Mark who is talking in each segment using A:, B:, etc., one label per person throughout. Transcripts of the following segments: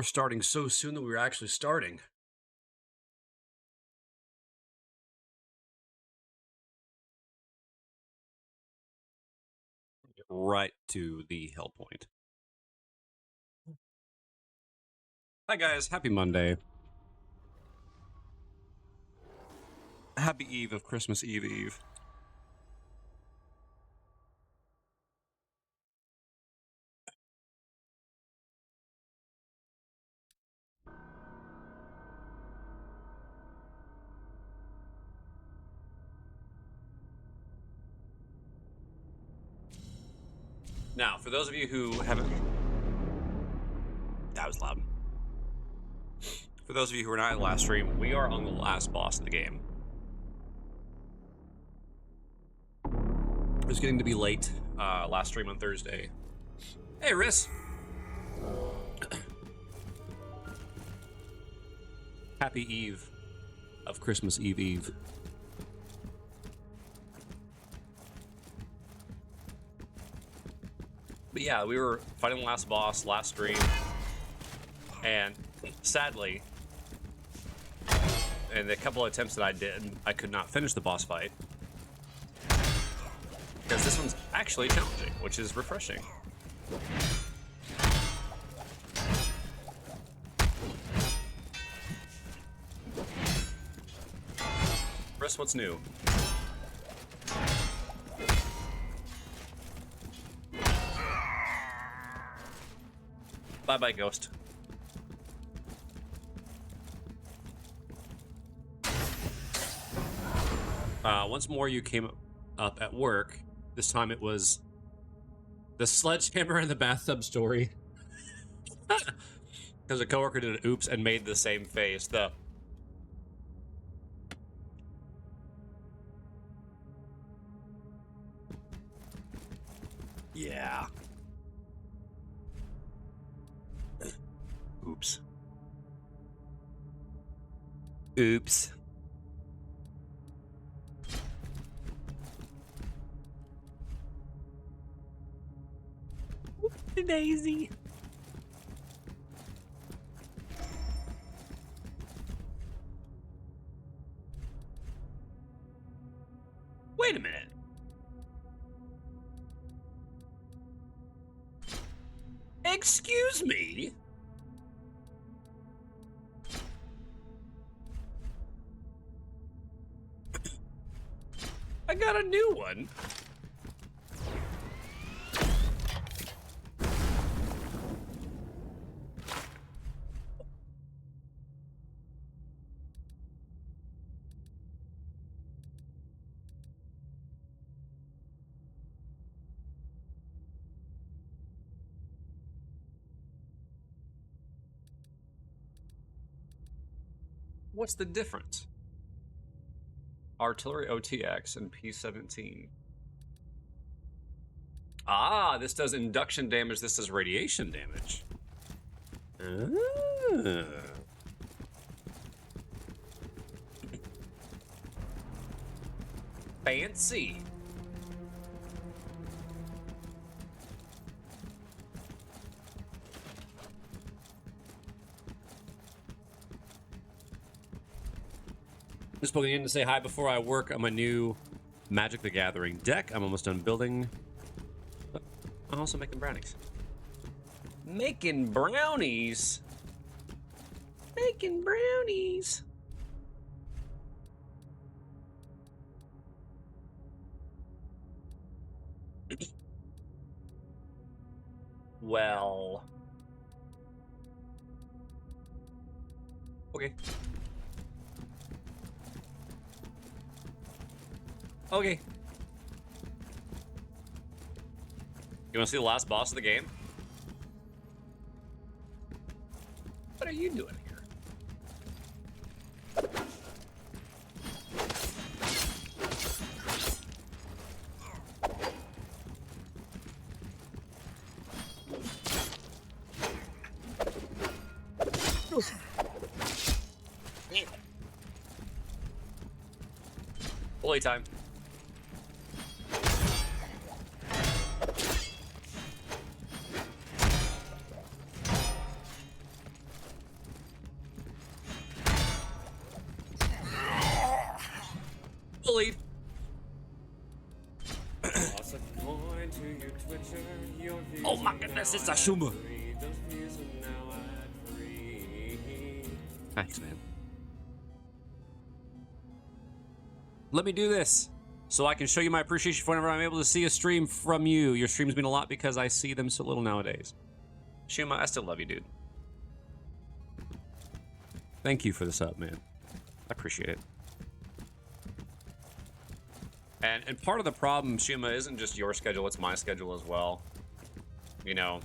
A: We're starting so soon that we were actually starting. Right to the Hellpoint. Hi guys, happy Monday. Happy Eve of Christmas Eve Eve. Now, for those of you who haven't... That was loud. For those of you who were not at the last stream, we are on the last boss of the game. It was getting to be late. Last stream on Thursday. Hey, Riss! Happy Eve of Christmas Eve Eve. But yeah, we were fighting the last boss last stream, and sadly, in the couple of attempts that I did, I could not finish the boss fight. Because this one's actually challenging, which is refreshing. Chris, what's new? Bye-bye, Ghost. Once more you came up at work. This time it was the sledgehammer in the bathtub story. Because a coworker did an oops and made the same face. Yeah. Oops. Oops. Daisy. Wait a minute. Excuse me? I got a new one. What's the difference? Artillery OTX and P-17. Ah, this does induction damage, this does radiation damage. Ah. Fancy. Just poking in to say hi before I work on my new Magic the Gathering deck. I'm almost done building. But I'm also making brownies. Making brownies? Making brownies. Well. Okay. Okay. You want to see the last boss of the game? What are you doing here? Bully time. Bullied. Oh my goodness, it's a Shuma. Thanks, man. Let me do this so I can show you my appreciation for whenever I'm able to see a stream from you. Your streams mean a lot because I see them so little nowadays. Shuma, I still love you, dude. Thank you for the sub, man. I appreciate it. And part of the problem, Shuma, isn't just your schedule, it's my schedule as well. You know,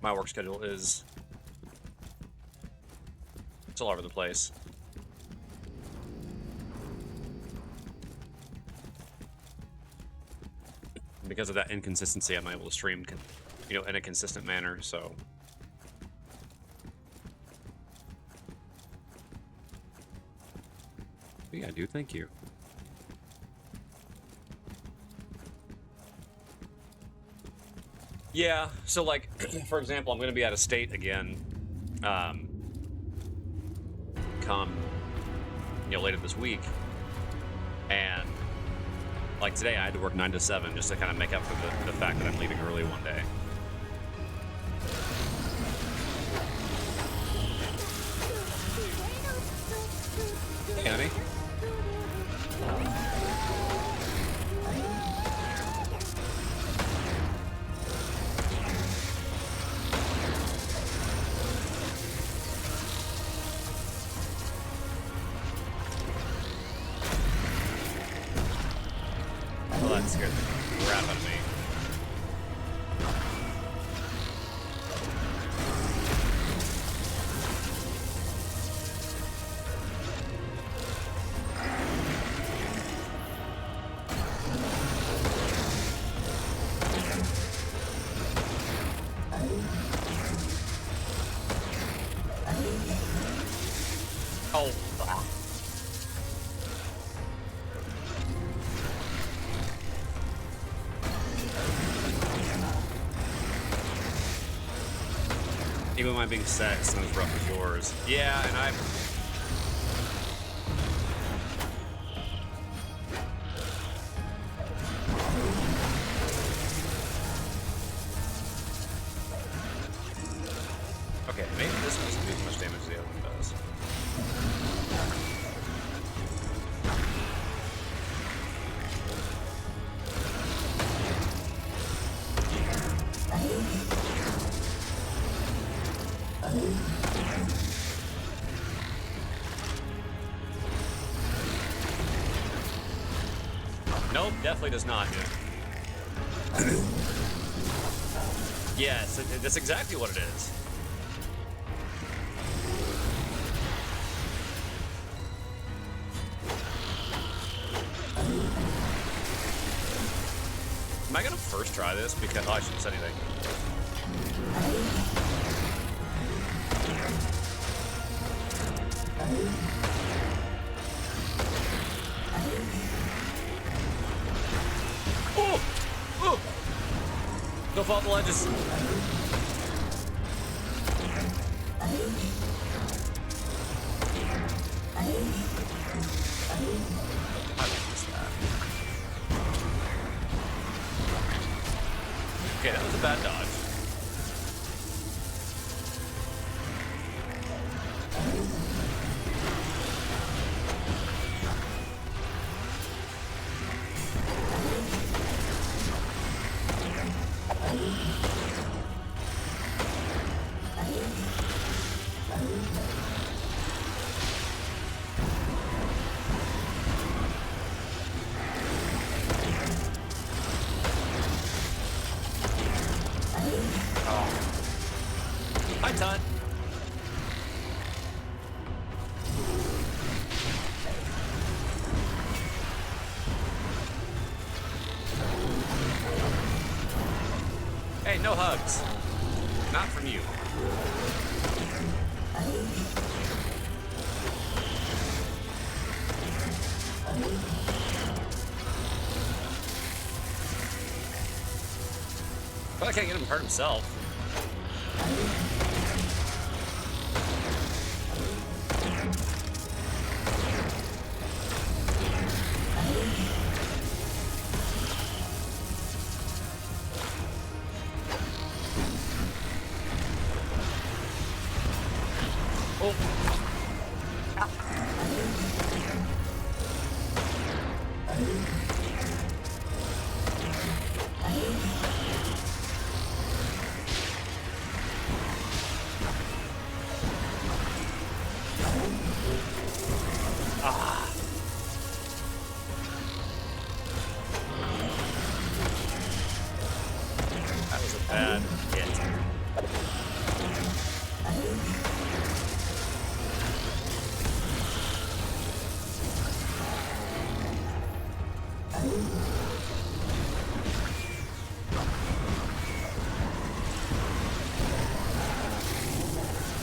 A: my work schedule is... it's all over the place. Because of that inconsistency, I'm able to stream, you know, in a consistent manner, so... yeah, dude, thank you. Yeah, so like, for example, I'm going to be out of state again, come, you know, later this week, and like today I had to work 9 to 7 just to kind of make up for the fact that I'm leaving early one day. Hey, honey. Well, that scared the crap out of me. Oh, fuck. Even mine being set, it's not as rough as yours. Yeah, and I'm... okay, maybe this one doesn't do as much damage as the other one does. Nope, definitely does not, dude. Yes, that's exactly what it is. Am I gonna first try this? Because, oh, I shouldn't say anything. Oh! Oh! Don't fall off the ledges. I missed that. Okay, that was a bad dodge. Hi, Todd. Hey, no hugs. Not from you. Well, I can't get him to hurt himself.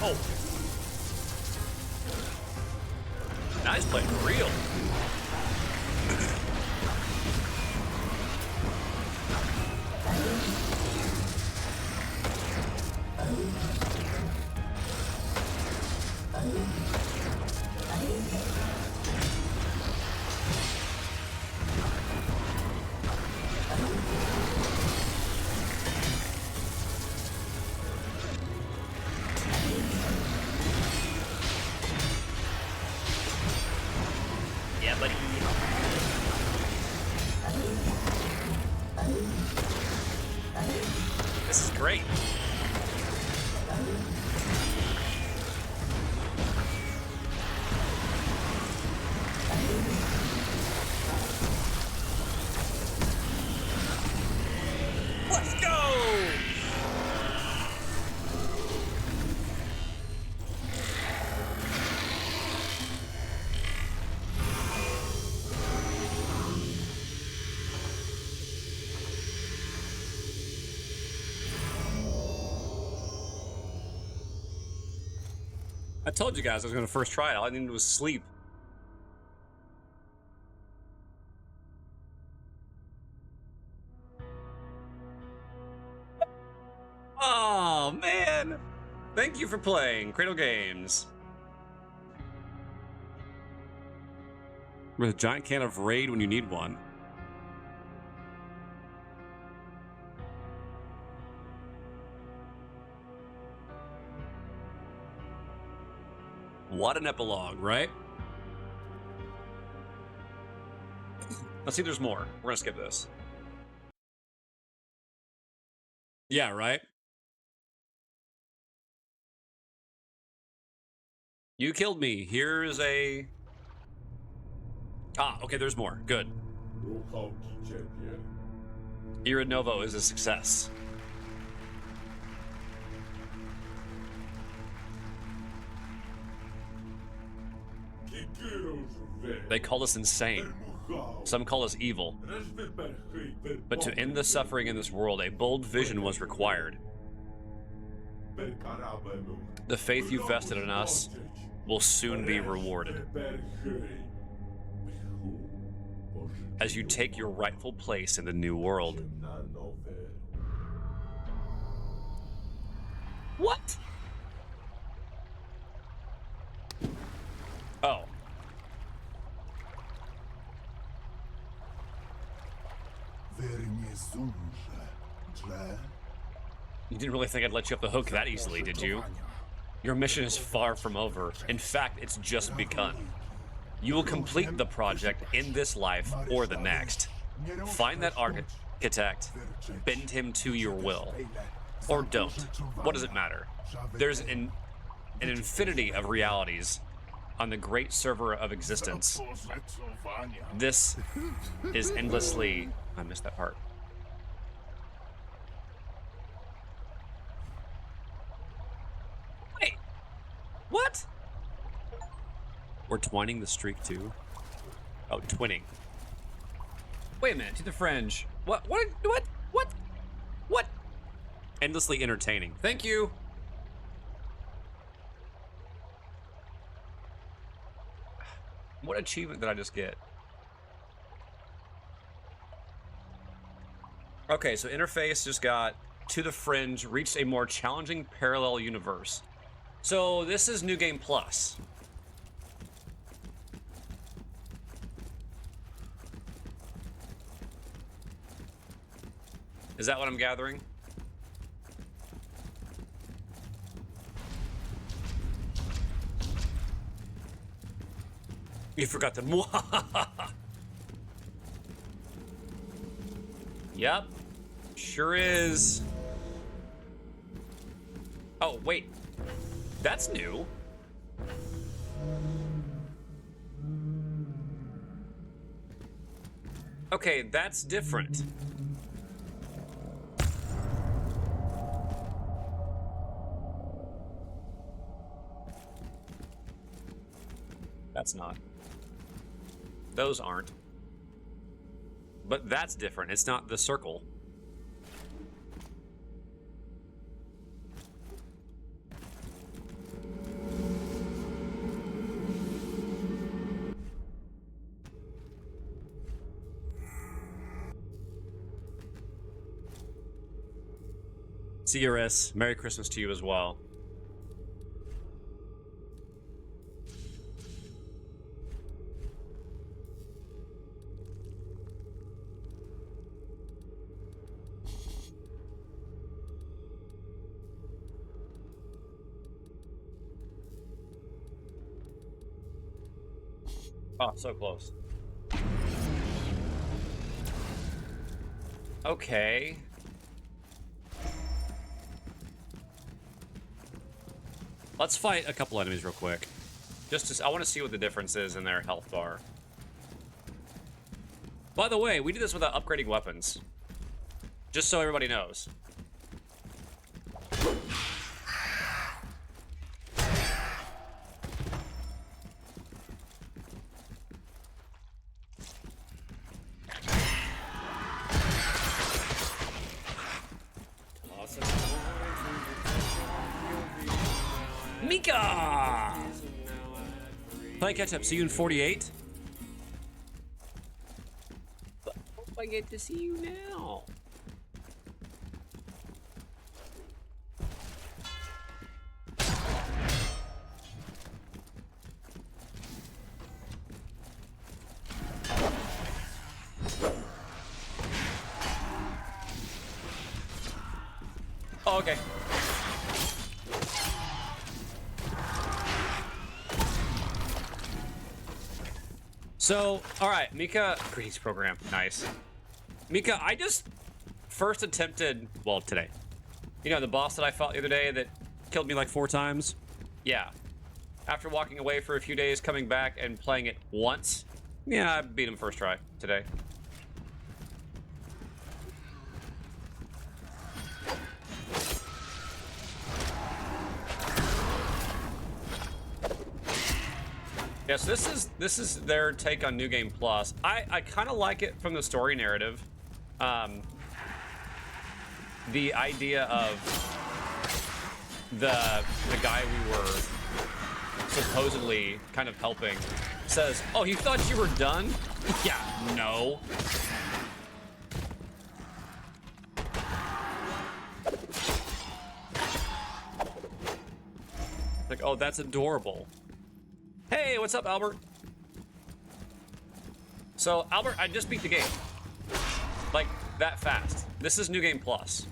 A: Oh. Now he's playing real. Yeah, buddy. This is great. Let's go! I told you guys I was going to first try it. All I needed was sleep. Oh, man. Thank you for playing Cradle Games. With a giant can of Raid when you need one. What an epilogue, right? Let's see if there's more. We're gonna skip this. Yeah, right? You killed me. Here's a... Ah, okay, there's more. Good. Ira Novo is a success. They call us insane. Some call us evil. But to end the suffering in this world, a bold vision was required. The faith you vested in us will soon be rewarded. As you take your rightful place in the new world. What? Oh. You didn't really think I'd let you off the hook that easily, did you? Your mission is far from over. In fact, it's just begun. You will complete the project in this life or the next. Find that architect, bend him to your will. Or don't. What does it matter? There's an infinity of realities on the great server of existence. This is endlessly... I missed that part. Wait. What? We're twining the streak too? Oh, twinning. Wait a minute, to the fringe. What? Endlessly entertaining. Thank you. What achievement did I just get? Okay, so interface just got to the fringe, reached a more challenging parallel universe. So this is New Game Plus. Is that what I'm gathering? You forgot the... Yep. Sure is. Oh, wait. That's new. Okay, that's different. That's not. Those aren't. But that's different. It's not the circle. CRS, Merry Christmas to you as well. Oh, so close. Okay. Let's fight a couple enemies real quick. I want to see what the difference is in their health bar. By the way, we do this without upgrading weapons. Just so everybody knows. Mika! Play catch up. See you in 48. But hope I get to see you now. Oh, okay. So, alright, Mika, greetings program, nice. Mika, I just first attempted, well, today. You know, the boss that I fought the other day that killed me like 4 times? Yeah. After walking away for a few days, coming back and playing it once, yeah, I beat him first try today. Yes, this is their take on New Game Plus. I kind of like it from the story narrative. The idea of the guy we were supposedly kind of helping says, "Oh, you thought you were done?" Yeah, no. Like, oh, that's adorable. Hey, what's up, Albert? So, Albert, I just beat the game. Like, that fast. This is New Game Plus.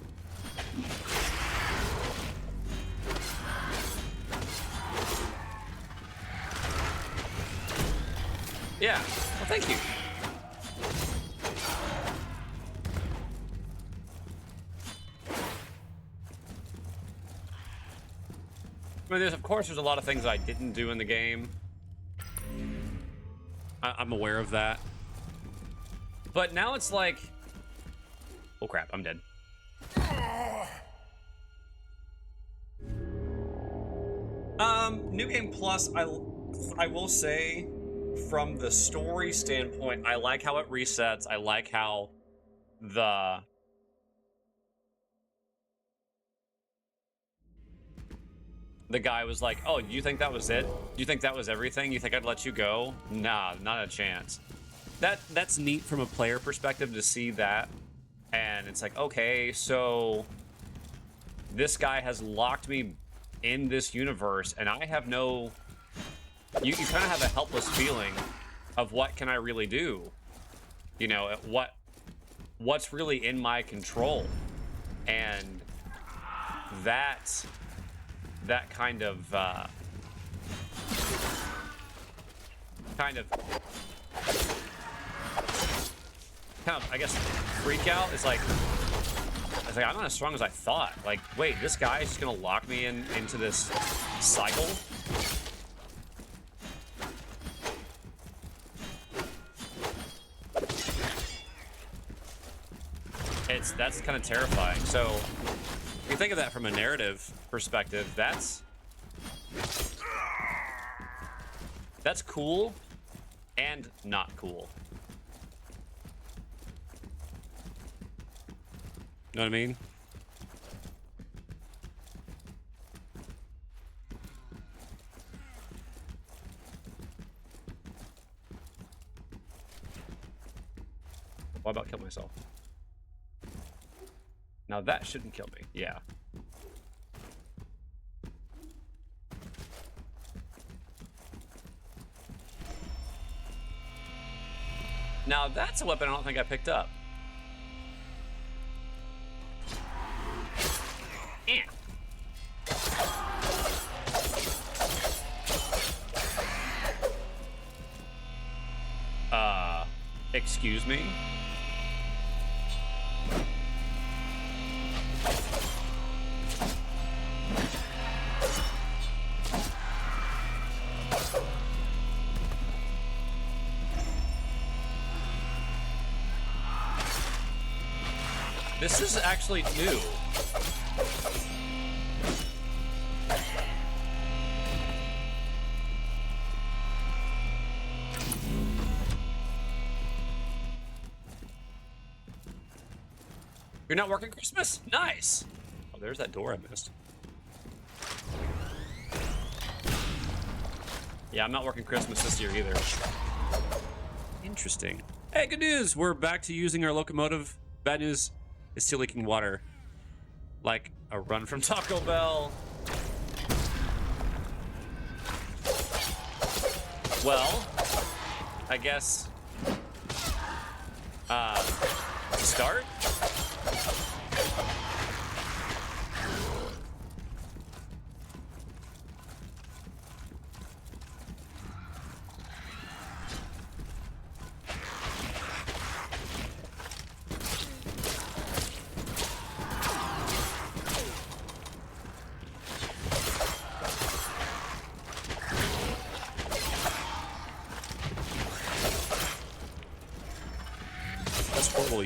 A: Yeah, well, thank you. I mean, of course, there's a lot of things I didn't do in the game. I'm aware of that. But now it's like... Oh crap, I'm dead. New Game Plus, I will say, from the story standpoint, I like how it resets. I like how the guy was like, oh, you think that was it? You think that was everything? You think I'd let you go? Nah, not a chance. That's neat from a player perspective to see that. And it's like, okay, so this guy has locked me in this universe, and I have no... You kind of have a helpless feeling of what can I really do? You know, what's really in my control? And that kind of I guess freak out is like, it's like I'm not as strong as I thought. Like, wait, this guy is just gonna lock me into this cycle? That's kind of terrifying. So if you think of that from a narrative perspective, that's cool and not cool. Know what I mean? What about kill myself? Now that shouldn't kill me. Yeah. Now that's a weapon I don't think I picked up. Eh. Excuse me? This is actually new. You're not working Christmas? Nice. Oh, there's that door I missed. Yeah, I'm not working Christmas this year either. Interesting. Hey, good news. We're back to using our locomotive. Bad news. It's still leaking water. Like a run from Taco Bell. Well, I guess... start?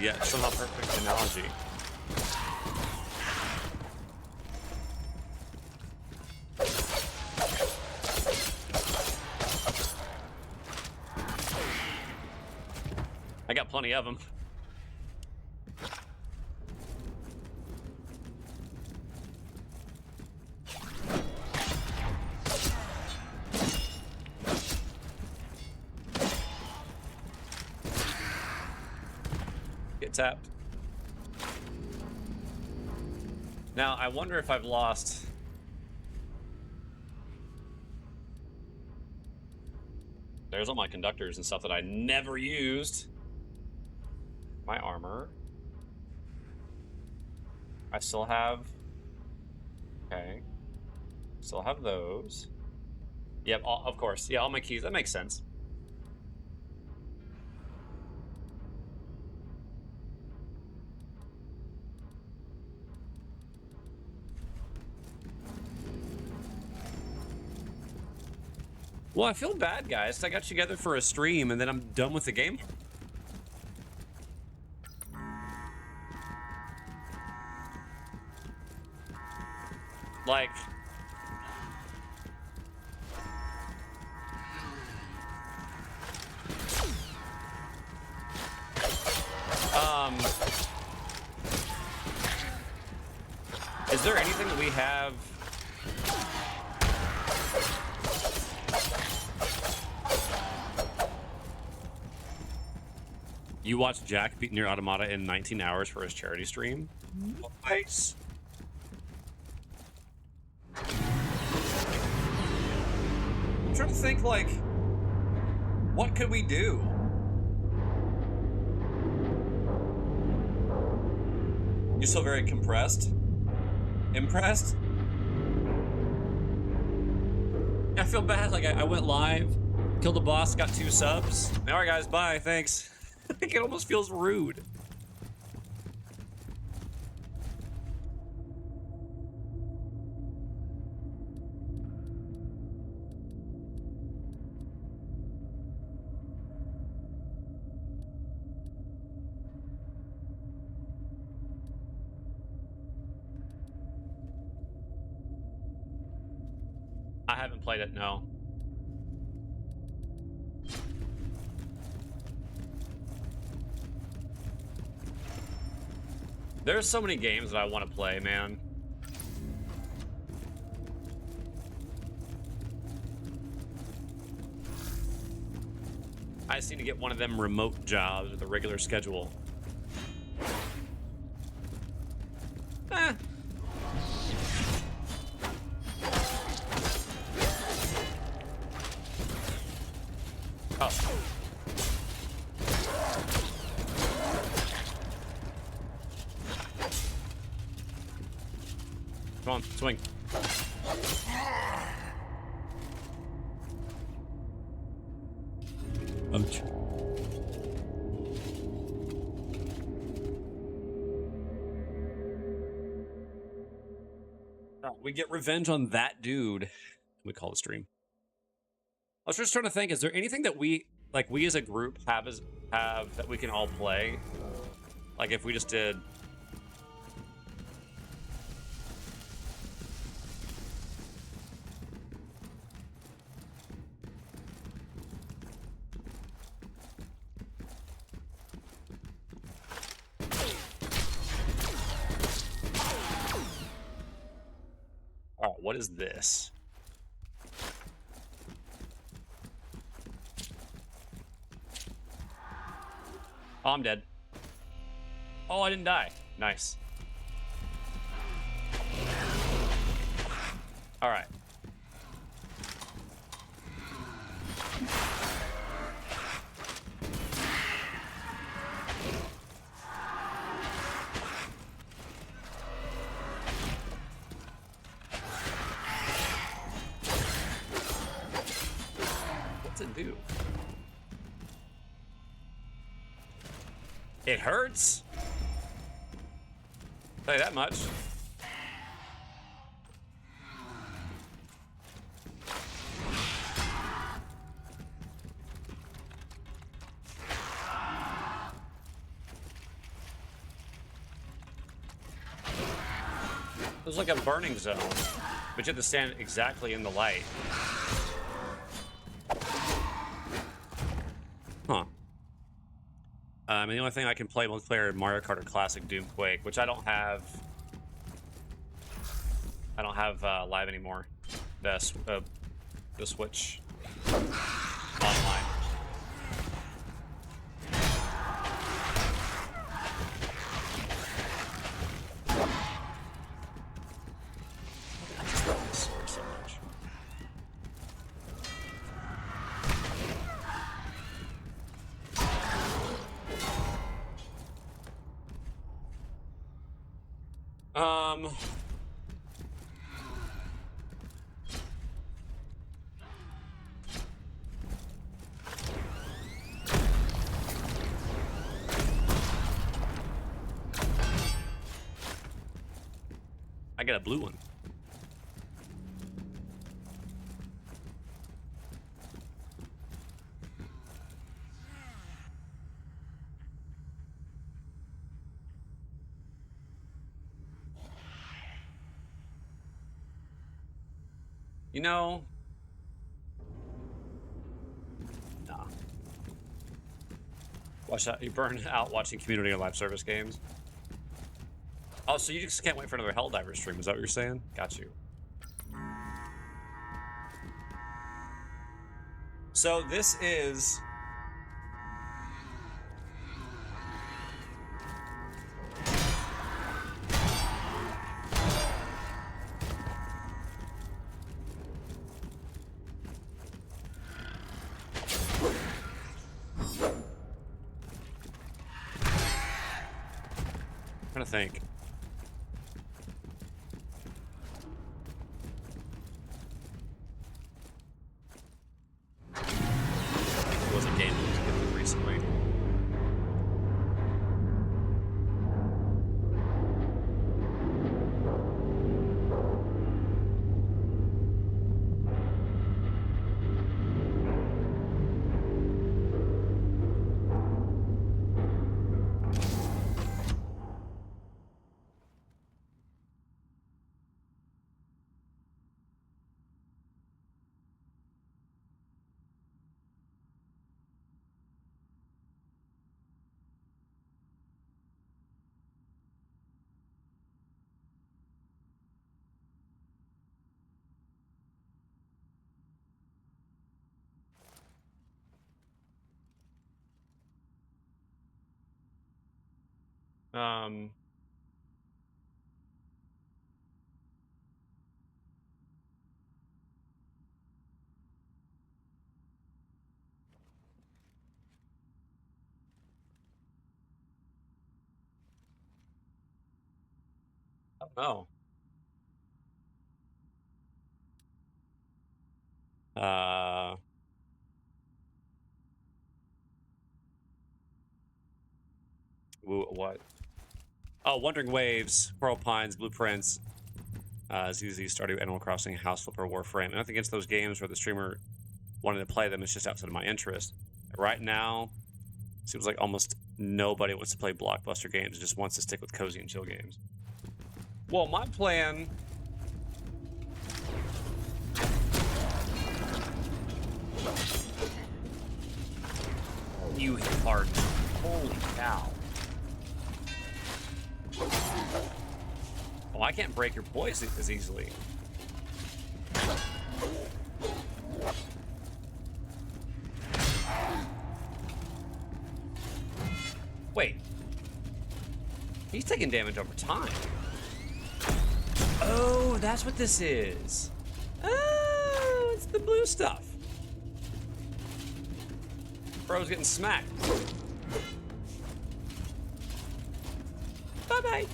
A: Yet somehow perfect analogy. I got plenty of them. Tapped. Now, I wonder if I've lost... There's all my conductors and stuff that I never used. My armor. I still have... Okay. Still have those. Yep, of course. Yeah, all my keys. That makes sense. Well, I feel bad, guys. I got together for a stream, and then I'm done with the game. Like... Is there anything that we have... You watched Jack beat Nier Automata in 19 hours for his charity stream? Nice. I'm trying to think, like, what could we do? You're still very compressed? Impressed? I feel bad, like I went live, killed a boss, got 2 subs. Alright guys, bye, thanks. It almost feels rude. I haven't played it, no. There's so many games that I want to play, man. I just need to get one of them remote jobs with a regular schedule. Eh. Oh. Come on, swing. Ouch. We get revenge on that dude. We call the stream. I was just trying to think, is there anything that we as a group have that we can all play? Like if we just did Oh, what is this? Oh, I'm dead. Oh, I didn't die. Nice. All right. What's it do? It hurts? Tell you that much. It was like a burning zone, but you have to stand exactly in the light. Huh. I mean, the only thing I can play multiplayer in Mario Kart or Classic Doom Quake, which I don't have. I don't have live anymore. The Switch online. I just love this sword so much. I got a blue one. You know, nah. Watch out! You burn out watching community and live service games. Oh, so you just can't wait for another Helldiver stream? Is that what you're saying? Got you. So this is. I'm trying to think. It was a game that was given recently. Um. I don't know. What? Oh, Wandering Waves, Coral Pines, Blueprints, ZZ, Stardew, Animal Crossing, House Flipper, Warframe. Nothing against those games where the streamer wanted to play them. It's just outside of my interest. Right now, seems like almost nobody wants to play blockbuster games. It just wants to stick with cozy and chill games. Well, my plan... You hit hard. Holy cow. Oh, I can't break your poison as easily. Wait. He's taking damage over time. Oh, that's what this is. Oh, it's the blue stuff. Bro's getting smacked. Bye-bye.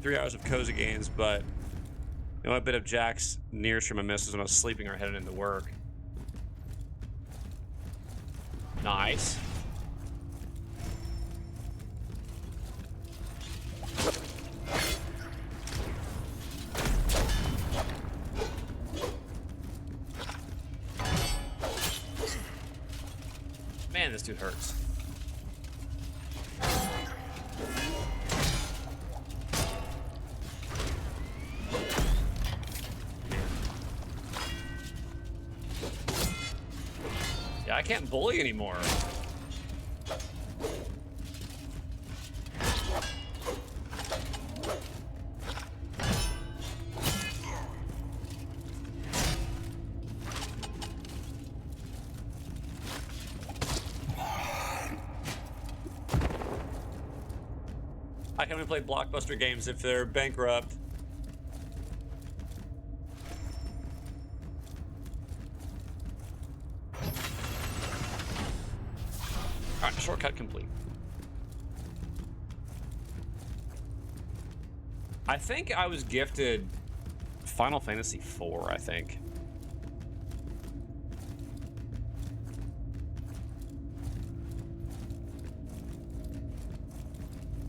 A: 3 hours of cozy games, but you know, a bit of Jack's nearest from my misses when I was sleeping or heading into work. Nice. Man, this dude hurts. Yeah, I can't bully anymore. I can only play blockbuster games if they're bankrupt. Alright, shortcut complete. I think I was gifted Final Fantasy IV, I think.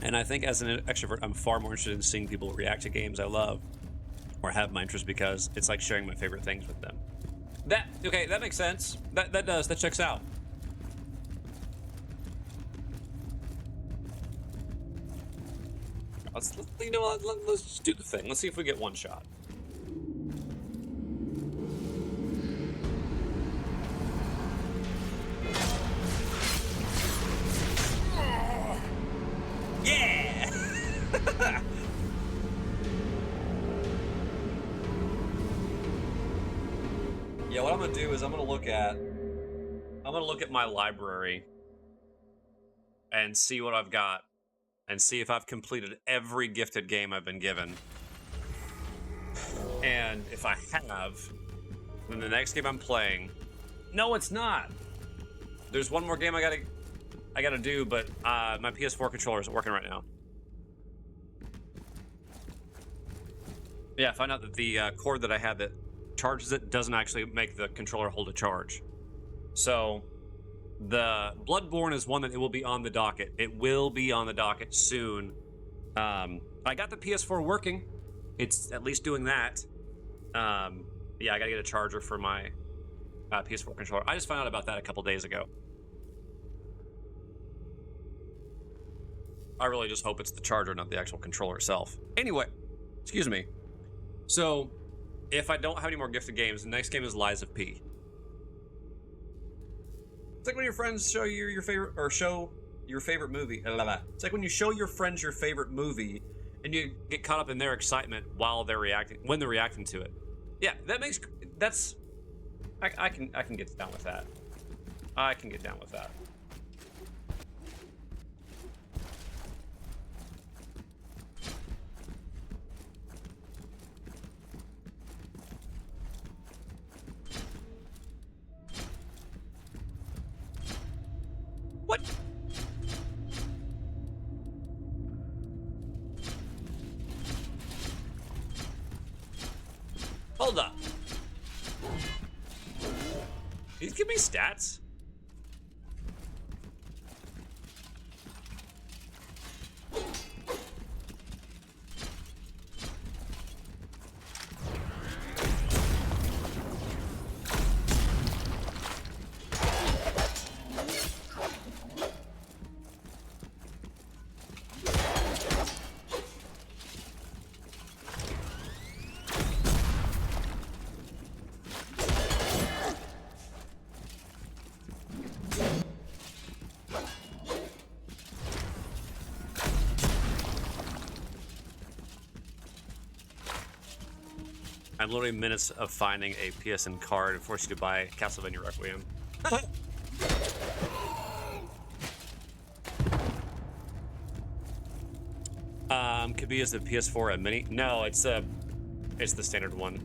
A: And I think as an extrovert, I'm far more interested in seeing people react to games I love or have my interest because it's like sharing my favorite things with them. Okay, that makes sense. That checks out. You know what, let's just do the thing. Let's see if we get one shot. Yeah! Yeah, what I'm gonna do is I'm gonna look at my library and see what I've got and see if I've completed every gifted game I've been given. And if I have, then the next game I'm playing... No, it's not! There's one more game I gotta do, but my PS4 controller isn't working right now. Yeah, I found out that the cord that I had that charges it doesn't actually make the controller hold a charge. So, the Bloodborne is one that it will be on the docket. It will be on the docket soon. I got the PS4 working. It's at least doing that. Yeah, I gotta get a charger for my PS4 controller. I just found out about that a couple days ago. I really just hope it's the charger, not the actual controller itself. Anyway, excuse me. So, if I don't have any more gifted games, the next game is Lies of P. It's like when your friends show you your favorite, or show your favorite movie. It's like when you show your friends your favorite movie, and you get caught up in their excitement while they're reacting, when they're reacting to it. Yeah, I can get down with that. I can get down with that. What? Hold up. give me stats? I'm literally minutes of finding a PSN card and force you to buy Castlevania Requiem. Could be as the PS4 a mini. No, it's the standard one.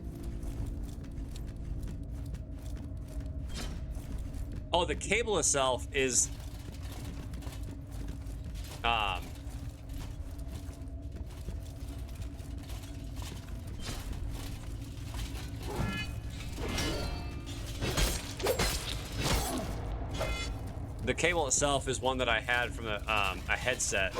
A: Oh, the cable itself is the cable itself is one that I had from a headset.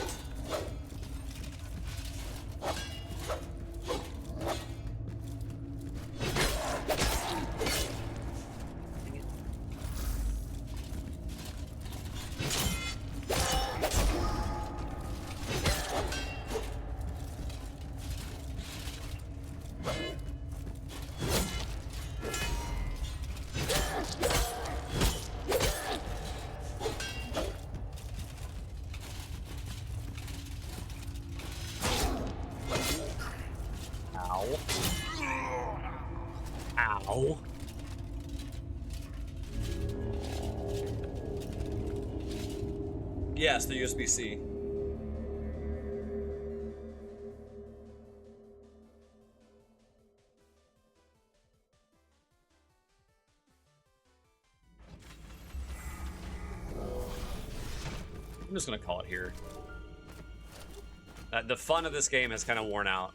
A: Ow. Yes, the USB-C. I'm just gonna call it here. The fun of this game has kind of worn out.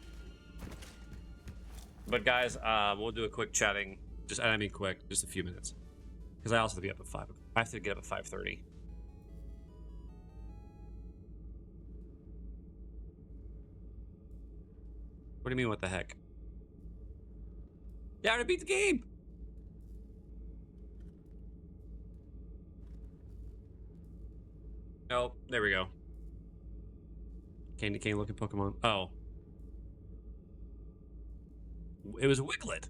A: But guys, we'll do a quick chatting. I mean quick, just a few minutes. Because I also have to be up at 5. I have to get up at 5:30. What do you mean, what the heck? Yeah, I already beat the game! Oh, there we go. Candy cane looking Pokemon. Oh. It was Wiglet.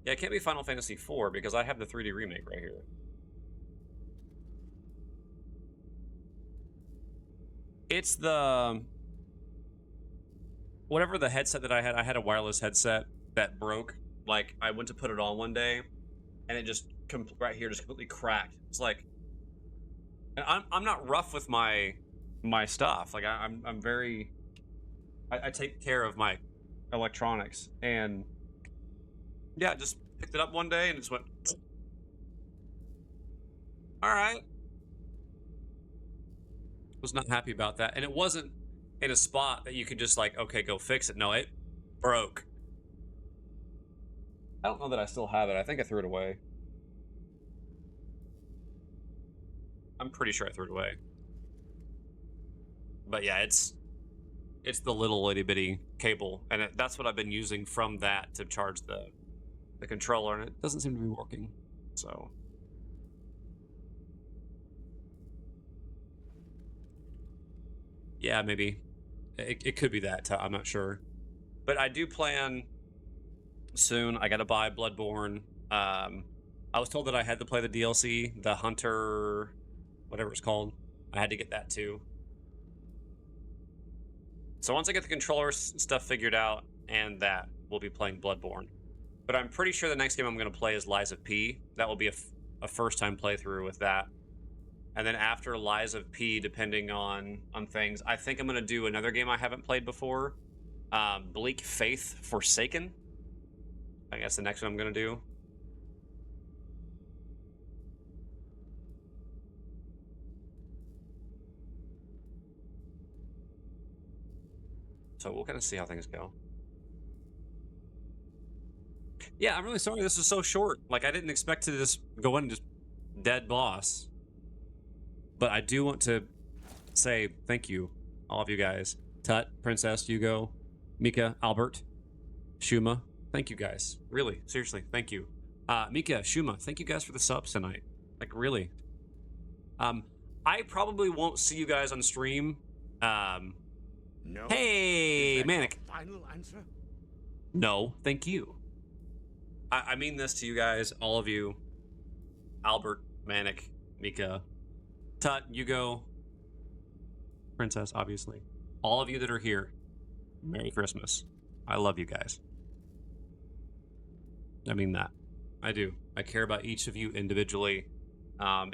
A: Yeah, it can't be Final Fantasy IV because I have the 3D remake right here. It's the... Whatever the headset that I had a wireless headset that broke. Like, I went to put it on one day, and it just, right here, just completely cracked. It's like... And I'm not rough with my stuff. Like, I'm very... I take care of my electronics, and... Yeah, just picked it up one day, and just went... Alright. Was not happy about that. And it wasn't in a spot that you could just like, okay, go fix it. No, it broke. I don't know that I still have it. I think I threw it away. I'm pretty sure I threw it away. But yeah, it's the little itty bitty cable, and that's what I've been using from that to charge the controller, and it doesn't seem to be working. So yeah, maybe it could be that. I'm not sure, but I do plan soon. I gotta buy Bloodborne. I was told that I had to play the DLC, the Hunter, whatever it's called. I had to get that too. So once I get the controller stuff figured out and that, we'll be playing Bloodborne. But I'm pretty sure the next game I'm going to play is Lies of P. That will be a first-time playthrough with that. And then after Lies of P, depending on things, I think I'm going to do another game I haven't played before. Bleak Faith Forsaken. I think that's the next one I'm going to do. So we'll kind of see how things go. Yeah, I'm really sorry this was so short. Like, I didn't expect to just go in and just dead boss. But I do want to say thank you, all of you guys. Tut, Princess, Hugo, Mika, Albert, Shuma. Thank you guys. Really, seriously, thank you. Mika, Shuma, thank you guys for the subs tonight. Like, really. I probably won't see you guys on stream.
B: No.
A: Hey, Manic.
B: Final answer?
A: No, thank you. I mean this to you guys, all of you. Albert, Manic, Mika, Tut, Hugo, Princess, obviously. All of you that are here, Merry Christmas. I love you guys. I mean that. I do. I care about each of you individually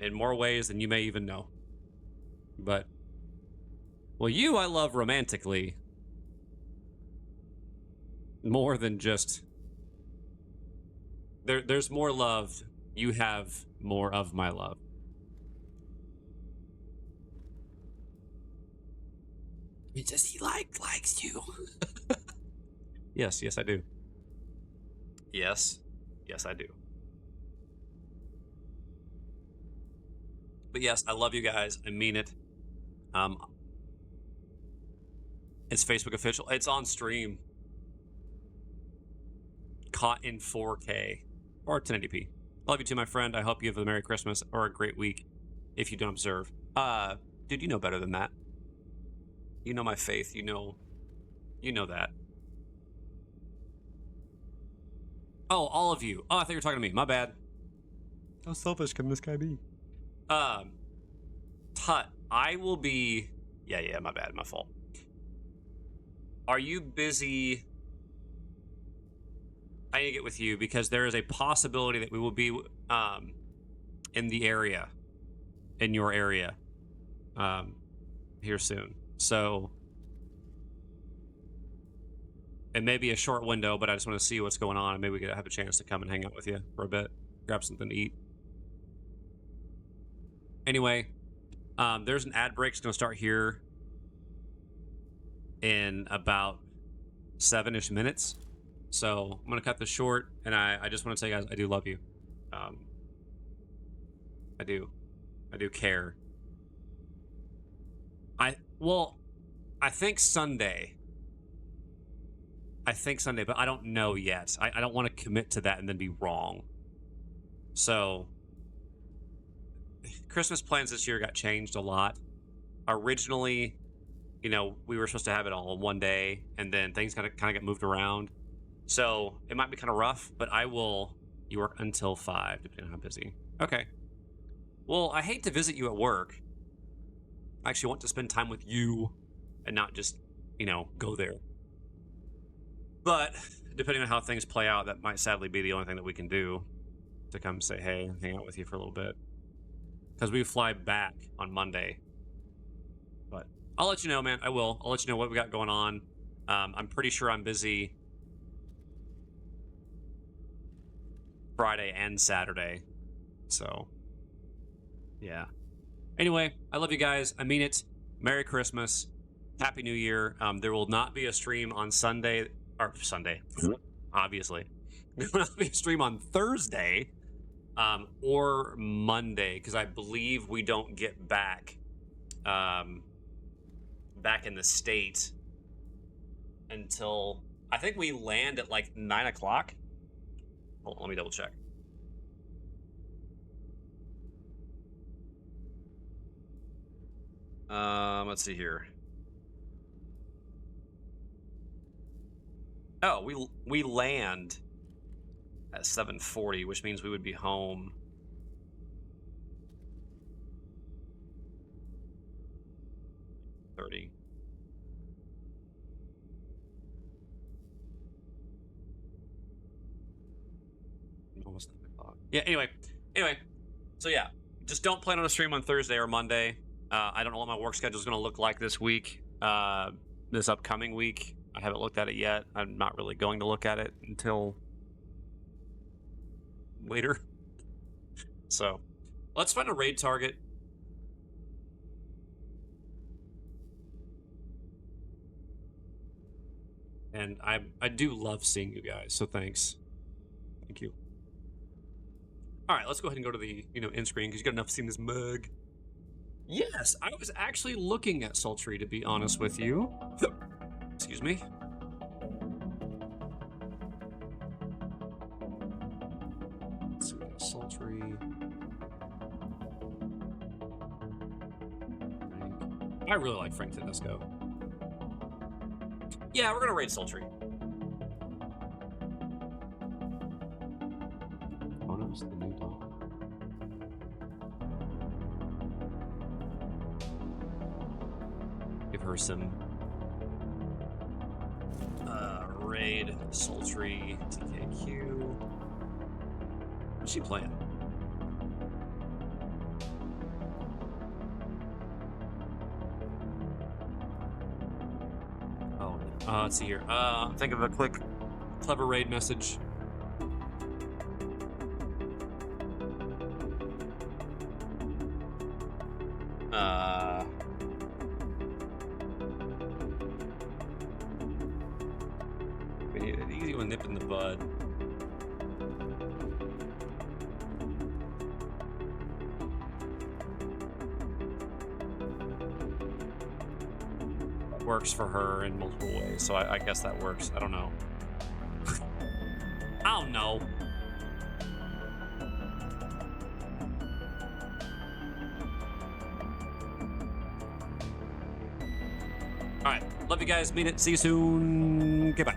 A: in more ways than you may even know. But, well, you I love romantically more than just... There's more love. You have more of my love. Does he likes you? Yes, I do. Yes, I do. But yes, I love you guys. I mean it. It's Facebook official. It's on stream. Caught in 4K or 1080p. Love you too, my friend. I hope you have a Merry Christmas or a great week if you don't observe. Dude, you know better than that. You know my faith. You know that. Oh, all of you. Oh, I thought you were talking to me. My bad. How selfish can this guy be? Tut, I will be... Yeah, my bad. My fault. Are you busy... I need to get with you because there is a possibility that we will be in the area, in your area, here soon. So it may be a short window, but I just want to see what's going on, and maybe we could have a chance to come and hang out with you for a bit, grab something to eat. Anyway, there's an ad break. It's going to start here in about 7-ish minutes. So I'm going to cut this short, and I just want to say, guys, I do love you. I do care. I think Sunday, but I don't know yet. I don't want to commit to that and then be wrong. So Christmas plans this year got changed a lot. Originally, we were supposed to have it all in one day, and then things kind of got moved around. So it might be kind of rough, but you work until 5, depending on how busy. Okay. Well, I hate to visit you at work. I actually want to spend time with you and not just, go there. But depending on how things play out, that might sadly be the only thing that we can do, to come say, hey, hang out with you for a little bit. Because we fly back on Monday. But I'll let you know, man. I will. I'll let you know what we got going on. I'm pretty sure I'm busy Friday and Saturday. So, yeah. Anyway, I love you guys. I mean it. Merry Christmas. Happy New Year. There will not be a stream on Sunday. Obviously. There will not be a stream on Thursday or Monday, because I believe we don't get back in the state until... I think we land at like 9 o'clock. Hold on, let me double check. Let's see here. Oh, we land at 7:40, which means we would be home. Almost 9 o'clock. Yeah, anyway. So yeah, just don't plan on a stream on Thursday or Monday. I don't know what my work schedule is going to look like this week, this upcoming week. I haven't looked at it yet. I'm not really going to look at it until later. So let's find a raid target. And I do love seeing you guys, so thanks. Thank you. All right, let's go ahead and go to the, end screen because you got enough seeing this mug. Yes, I was actually looking at Sultry, to be honest with you. Excuse me. Let's see, we got Sultry. I really like Frank Tedesco. Yeah, we're gonna raid Sultry. Photos, the new dog. Give her some raid Sultry TKQ. What's she playing? Oh, let's see here. Think of a quick, clever raid message. We need an easy one, nip in the bud. Works for her in multiple ways, so I guess that works. I don't know. I don't know. All right, love you guys. Mean it. See you soon. Goodbye.